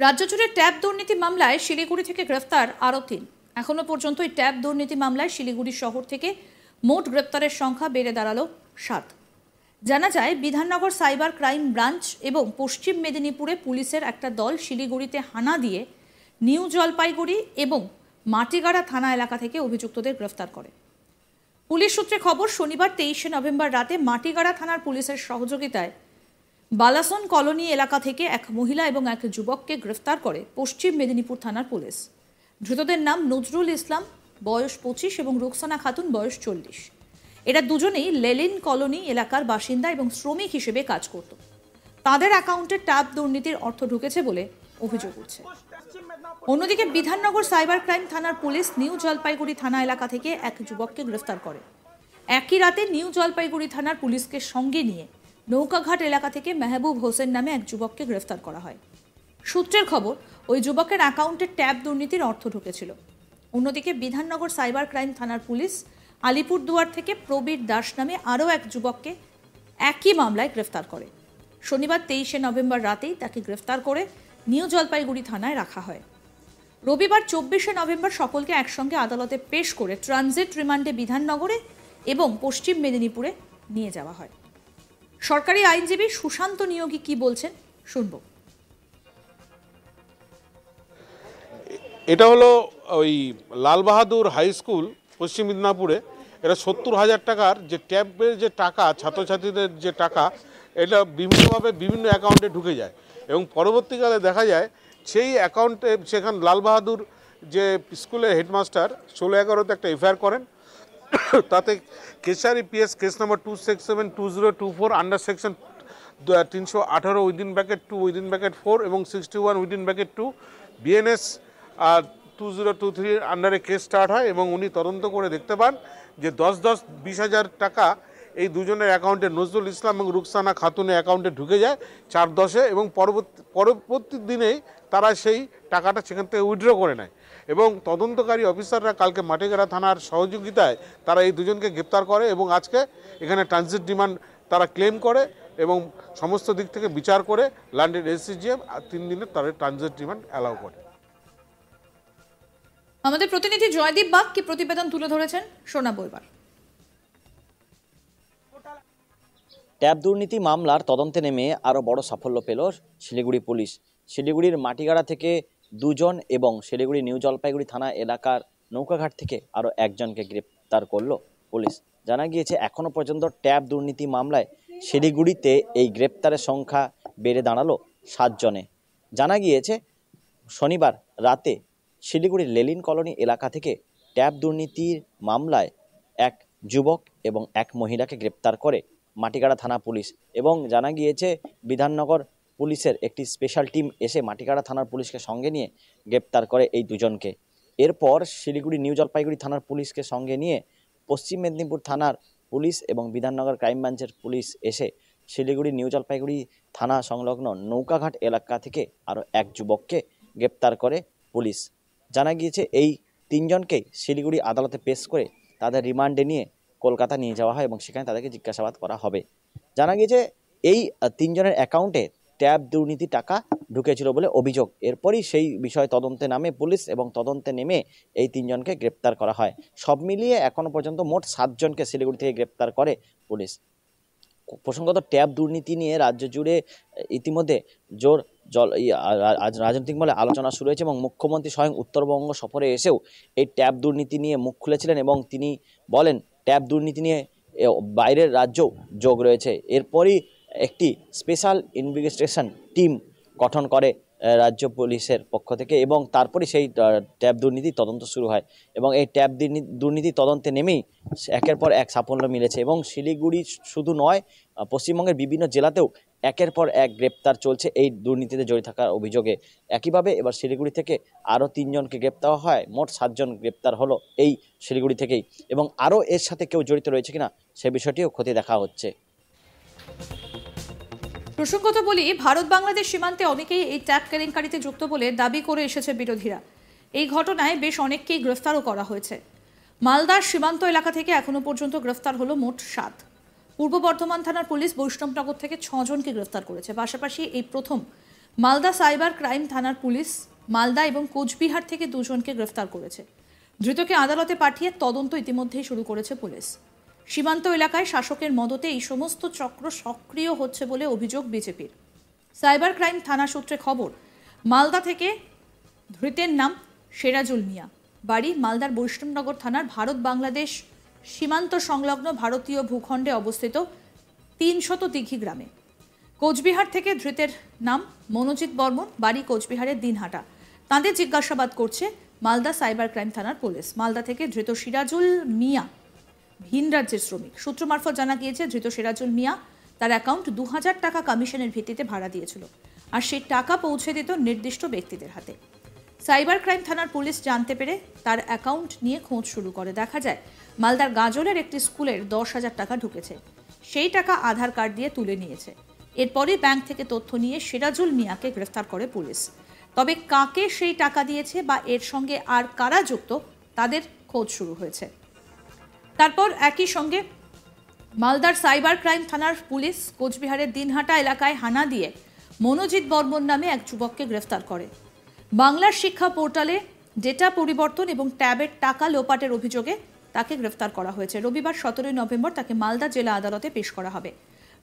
রাজ্য জুড়ে ট্যাব দুর্নীতি মামলায় শিলিগুড়ি থেকে গ্রেফতার আরও ৩। এখনো পর্যন্ত এই ট্যাব দুর্নীতি মামলায় শিলিগুড়ি শহর থেকে মোট গ্রেপ্তারের সংখ্যা বেড়ে দাঁড়ালো ৭। জানা যায়, বিধাননগর সাইবার ক্রাইম ব্রাঞ্চ এবং পশ্চিম মেদিনীপুরে পুলিশের একটা দল শিলিগুড়িতে হানা দিয়ে নিউ জলপাইগুড়ি এবং মাটিগাড়া থানা এলাকা থেকে অভিযুক্তদের গ্রেফতার করে। পুলিশ সূত্রে খবর, শনিবার ২৩শে নভেম্বর রাতে মাটিগাড়া থানার পুলিশের সহযোগিতায় বালাসন কলোনি এলাকা থেকে এক মহিলা এবং এক যুবককে গ্রেফতার করে পশ্চিম মেদিনীপুর থানার পুলিশ। ধৃতদের নাম নজরুল ইসলাম, বয়স ২৫, এবং রুকসানা খাতুন, বয়স ৪০। এরা দুজনেই লেলিন কলোনি এলাকার বাসিন্দা এবং শ্রমিক হিসেবে কাজ করত। তাদের অ্যাকাউন্টে ট্যাব দুর্নীতির অর্থ ঢুকেছে বলে অভিযোগ উঠছে। অন্যদিকে বিধাননগর সাইবার ক্রাইম থানার পুলিশ নিউ জলপাইগুড়ি থানা এলাকা থেকে এক যুবককে গ্রেফতার করে। একই রাতে নিউ জলপাইগুড়ি থানার পুলিশকে সঙ্গে নিয়ে নৌকাঘাট এলাকা থেকে মেহবুব হোসেন নামে এক যুবককে গ্রেফতার করা হয়। সূত্রের খবর, ওই যুবকের অ্যাকাউন্টে ট্যাব দুর্নীতির অর্থ ঢুকেছিল। অন্যদিকে বিধাননগর সাইবার ক্রাইম থানার পুলিশ আলিপুরদুয়ার থেকে প্রবীর দাস নামে আরও এক যুবককে একই মামলায় গ্রেফতার করে। শনিবার ২৩শে নভেম্বর রাতেই তাকে গ্রেফতার করে নিউ জলপাইগুড়ি থানায় রাখা হয়। রবিবার ২৪শে নভেম্বর সকলকে একসঙ্গে আদালতে পেশ করে ট্রানজিট রিমান্ডে বিধাননগরে এবং পশ্চিম মেদিনীপুরে নিয়ে যাওয়া হয়। সরকারি আইনজীবী সুশান্ত নিয়োগী কি বলছেন শুনব। এটা হলো ওই লালবাহাদুর হাই স্কুল পশ্চিম মেদিনীপুরে। এটা ৭০,০০০ টাকার যে ট্যাবের যে টাকা, ছাত্রছাত্রীদের যে টাকা, এটা বিভিন্নভাবে বিভিন্ন অ্যাকাউন্টে ঢুকে যায় এবং পরবর্তীকালে দেখা যায় সেই অ্যাকাউন্টে সেখানে লালবাহাদুর যে স্কুলের হেডমাস্টার ১৬/১১-তে একটা এফআইআর করেন। তাতে Kesari PS case number 2672024 under section ৩১৮ within bracket 2 within bracket 4 এবং 61 উইদিন ব্র্যাকেট 2 বিএনএস 2023 আন্ডারে কেস স্টার্ট হয় এবং উনি তদন্ত করে দেখতে পান যে 20,000 টাকা এই দুজনের অ্যাকাউন্টে, নজরুল ইসলাম এবং রুকসানা খাতুনের অ্যাকাউন্টে ঢুকে যায় 4/10-এ এবং পরবর্তী দিনেই তারা সেই টাকাটা সেখান থেকে উইথড্র করে নেয় এবং তদন্তকারী অফিসাররা কালকে মাটিগাড়া থানার সহযোগিতায় তারা এই দুজনকে গ্রেপ্তার করে এবং আজকে এখানে ট্রানজিট রিমান্ড তারা ক্লেম করে এবং সমস্ত দিক থেকে বিচার করে লন্ডন এসসিজিএম 3 দিনের তাদের ট্রানজিট রিমান্ড অ্যালাউ করে। আমাদের প্রতিনিধি জয়দীপ বাগ কি প্রতিবেদন তুলে ধরেছেন, শোনাবো এবার। ট্যাব দুর্নীতি মামলার তদন্তে নেমে আরও বড় সাফল্য পেল শিলিগুড়ি পুলিশ। শিলিগুড়ির মাটিগাড়া থেকে 2 জন এবং শিলিগুড়ি নিউ জলপাইগুড়ি থানা এলাকার নৌকাঘাট থেকে আরও 1 জনকে গ্রেপ্তার করল পুলিশ। জানা গিয়েছে, এখনও পর্যন্ত ট্যাব দুর্নীতি মামলায় শিলিগুড়িতে এই গ্রেপ্তারের সংখ্যা বেড়ে দাঁড়ালো 7 জনে। জানা গিয়েছে, শনিবার রাতে শিলিগুড়ির লেলিন কলোনি এলাকা থেকে ট্যাব দুর্নীতির মামলায় এক যুবক এবং এক মহিলাকে গ্রেপ্তার করে মাটিগাড়া থানা পুলিশ। এবং জানা গিয়েছে, বিধাননগর পুলিশের একটি স্পেশাল টিম এসে মাটিগাড়া থানার পুলিশকে সঙ্গে নিয়ে গ্রেপ্তার করে এই দুজনকে। এরপর শিলিগুড়ি নিউ জলপাইগুড়ি থানার পুলিশকে সঙ্গে নিয়ে পশ্চিম মেদিনীপুর থানার পুলিশ এবং বিধাননগর ক্রাইম ব্রাঞ্চের পুলিশ এসে শিলিগুড়ি নিউ জলপাইগুড়ি থানা সংলগ্ন নৌকাঘাট এলাকা থেকে আরও এক যুবককে গ্রেপ্তার করে পুলিশ। জানা গিয়েছে, এই 3 জনকেই শিলিগুড়ি আদালতে পেশ করে তাদের রিমান্ডে নিয়ে কলকাতা নিয়ে যাওয়া হয় এবং সেখানে তাদেরকে জিজ্ঞাসাবাদ করা হবে। জানা গিয়েছে, এই 3 জনের অ্যাকাউন্টে ট্যাব দুর্নীতি টাকা ঢুকেছিল বলে অভিযোগ। এরপরই সেই বিষয়ে তদন্তে নামে পুলিশ এবং তদন্তে নেমে এই 3 জনকে গ্রেপ্তার করা হয়। সব মিলিয়ে এখনও পর্যন্ত মোট 7 জনকে শিলিগুড়ি থেকে গ্রেপ্তার করে পুলিশ। প্রসঙ্গত, ট্যাব দুর্নীতি নিয়ে রাজ্য জুড়ে ইতিমধ্যে জোর রাজনৈতিক মহলে আলোচনা শুরু হয়েছে এবং মুখ্যমন্ত্রী স্বয়ং উত্তরবঙ্গ সফরে এসেও এই ট্যাব দুর্নীতি নিয়ে মুখ খুলেছিলেন এবং তিনি বলেন ট্যাব দুর্নীতি নিয়ে বাইরের রাজ্যও যোগ রয়েছে। এরপরই একটি স্পেশাল ইনভেস্টিগেশন টিম গঠন করে রাজ্য পুলিশের পক্ষ থেকে এবং তারপরে সেই ট্যাব দুর্নীতির তদন্ত শুরু হয় এবং এই ট্যাব দুর্নীতি তদন্তে নেমেই একের পর এক সাফল্য মিলেছে এবং শিলিগুড়ি শুধু নয়, পশ্চিমবঙ্গের বিভিন্ন জেলাতেও একের পর এক গ্রেপ্তার চলছে এই দুর্নীতিতে জড়িত থাকার অভিযোগে। একইভাবে এবার শিলিগুড়ি থেকে আরও 3 জনকে গ্রেপ্তার হয়, মোট 7 জন গ্রেপ্তার হলো এই শিলিগুড়ি থেকেই এবং আরও এর সাথে কেউ জড়িত রয়েছে কিনা সে বিষয়টিও খতিয়ে দেখা হচ্ছে। প্রসঙ্গত বলি, ভারত বাংলাদেশ সীমান্তে অনেকেই এই ট্যাব কেলেঙ্কারিতে যুক্ত বলে দাবি করে এসেছে বিরোধীরা। এই ঘটনায় বেশ অনেককেই গ্রেফতারও করা হয়েছে। মালদার সীমান্ত এলাকা থেকে এখনো পর্যন্ত গ্রেফতার হলো মোট 7। পূর্ব বর্ধমান থানার পুলিশ বৈষ্ণবনগর থেকে 6 জনকে গ্রেফতার করেছে। পাশাপাশি এই প্রথম মালদা সাইবার ক্রাইম থানার পুলিশ মালদা এবং কোচবিহার থেকে দুজনকে গ্রেফতার করেছে। ধৃতকে আদালতে পাঠিয়ে তদন্ত ইতিমধ্যেই শুরু করেছে পুলিশ। সীমান্ত এলাকায় শাসকের মদতে এই সমস্ত চক্র সক্রিয় হচ্ছে বলে অভিযোগ বিজেপির। সাইবার ক্রাইম থানা সূত্রে খবর, মালদা থেকে ধৃতের নাম সেরাজুল মিয়া, বাড়ি মালদার বৈষ্ণবনগর থানার ভারত বাংলাদেশ সীমান্ত সংলগ্ন ভারতীয় ভূখণ্ডে অবস্থিত ৩০০ দিঘি গ্রামে। কোচবিহার থেকে ধৃতের নাম মনোজিৎ বর্মন, বাড়ি কোচবিহারের দিনহাটা। তাঁদের জিজ্ঞাসাবাদ করছে মালদা সাইবার ক্রাইম থানার পুলিশ। মালদা থেকে ধৃত সিরাজুল মিয়া ভিন রাজ্যের শ্রমিক। সূত্র মারফত জানা গিয়েছে, ধৃত সিরাজুল মিয়া তার অ্যাকাউন্ট ২০০০ টাকা কমিশনের ভিত্তিতে ভাড়া দিয়েছিল, আর সেই টাকা পৌঁছে দিত নির্দিষ্ট ব্যক্তিদের হাতে। সাইবার ক্রাইম থানার পুলিশ জানতে পেরে তার অ্যাকাউন্ট নিয়ে খোঁজ শুরু করে। দেখা যায় মালদার গাজলের একটি স্কুলের ১০,০০০ টাকা ঢুকেছে, সেই টাকা আধার কার্ড দিয়ে তুলে নিয়েছে। এরপরই ব্যাংক থেকে তথ্য নিয়ে সিরাজুল মিয়াকে গ্রেফতার করে পুলিশ। তবে কাকে সেই টাকা দিয়েছে বা এর সঙ্গে আর কারা যুক্ত, তাদের খোঁজ শুরু হয়েছে। তারপর একই সঙ্গে মালদার সাইবার ক্রাইম থানার পুলিশ কোচবিহারের দিনহাটা এলাকায় হানা দিয়ে মনোজিৎ বর্মন নামে এক যুবককে গ্রেফতার করে। বাংলার শিক্ষা পোর্টালে ডেটা পরিবর্তন এবং ট্যাবের টাকা লোপাটের অভিযোগে তাকে গ্রেফতার করা হয়েছে। রবিবার ১৭ নভেম্বর তাকে মালদা জেলা আদালতে পেশ করা হবে।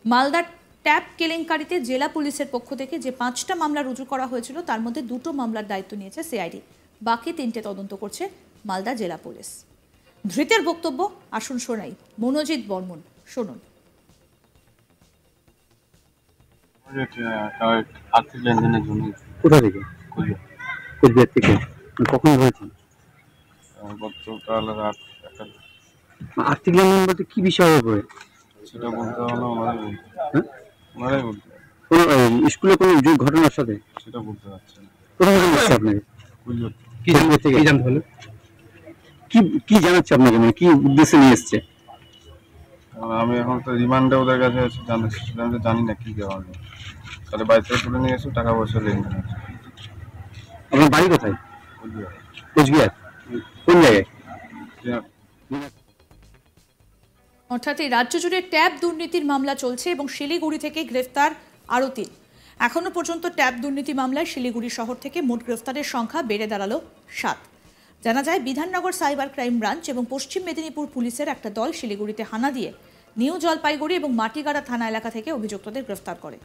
মালদার ট্যাব কেলেঙ্কারিতে জেলা পুলিশের পক্ষ থেকে যে ৫টা মামলা রুজু করা হয়েছিল, তার মধ্যে ২টো মামলার দায়িত্ব নিয়েছে সিআইডি, বাকি ৩টে তদন্ত করছে মালদা জেলা পুলিশ। ধৃতের বক্তব্য আসুন শোনাই। মনোজিৎ বর্মন, শুনুন। আর্থিক লেনদেনের জন্য। কোথা থেকে? কোচবিহার থেকে। কখন হয়েছিল? গতকাল রাত 1টা। আর্থিক লেনদেন বলতে কি বিষয়ের উপরে? সেটা বলতে হলো ওনারাই বলতে। হ্যাঁ? ওনারাই বলতে। কোনো স্কুলে কোনো ঘটনার সাথে? সেটা বলতে পারছি না। কোথা থেকে জানাচ্ছে আপনাকে? কুলিয়ত। কি জানতে হলো? কি জানাচ্ছে আপনাকে, মানে কি উদ্দেশ্যে নিয়ে এসছে? কারণ আমি এখন তো রিমান্ডে ওদের কাছে আছি, আমি তো জানি না কি দেওয়া হবে। তাহলে বাড়ি থেকে তুলে নিয়ে এসে টাকা পয়সা লেনদেন আছে। আপনার বাড়ি কোথায়? কুলিয়ত। কোচবিহার কোন জায়গায়? অর্থাৎ এই রাজ্য জুড়ে ট্যাব দুর্নীতির মামলা চলছে এবং শিলিগুড়ি থেকে গ্রেফতার আরও ৩। এখনো পর্যন্ত ট্যাব দুর্নীতি মামলায় শিলিগুড়ি শহর থেকে মোট গ্রেফতারের সংখ্যা বেড়ে দাঁড়ালো ৭। জানা যায় বিধাননগর সাইবার ক্রাইম ব্রাঞ্চ এবং পশ্চিম মেদিনীপুর পুলিশের একটা দল শিলিগুড়িতে হানা দিয়ে নিউ জলপাইগুড়ি এবং মাটিগাড়া থানা এলাকা থেকে অভিযুক্তদের গ্রেফতার করে।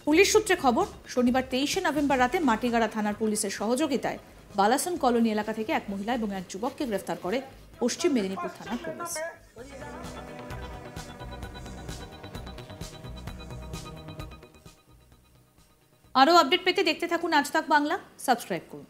পুলিশ সূত্রে খবর, শনিবার ২৩শে নভেম্বর রাতে মাটিগাড়া থানার পুলিশের সহযোগিতায় বালাসন কলোনি এলাকা থেকে এক মহিলা এবং এক যুবককে গ্রেফতার করে পশ্চিম মেদিনীপুর থানার পুলিশ। আরও আপডেট পেতে দেখতে থাকুন আজ তাক বাংলা, সাবস্ক্রাইব করুন।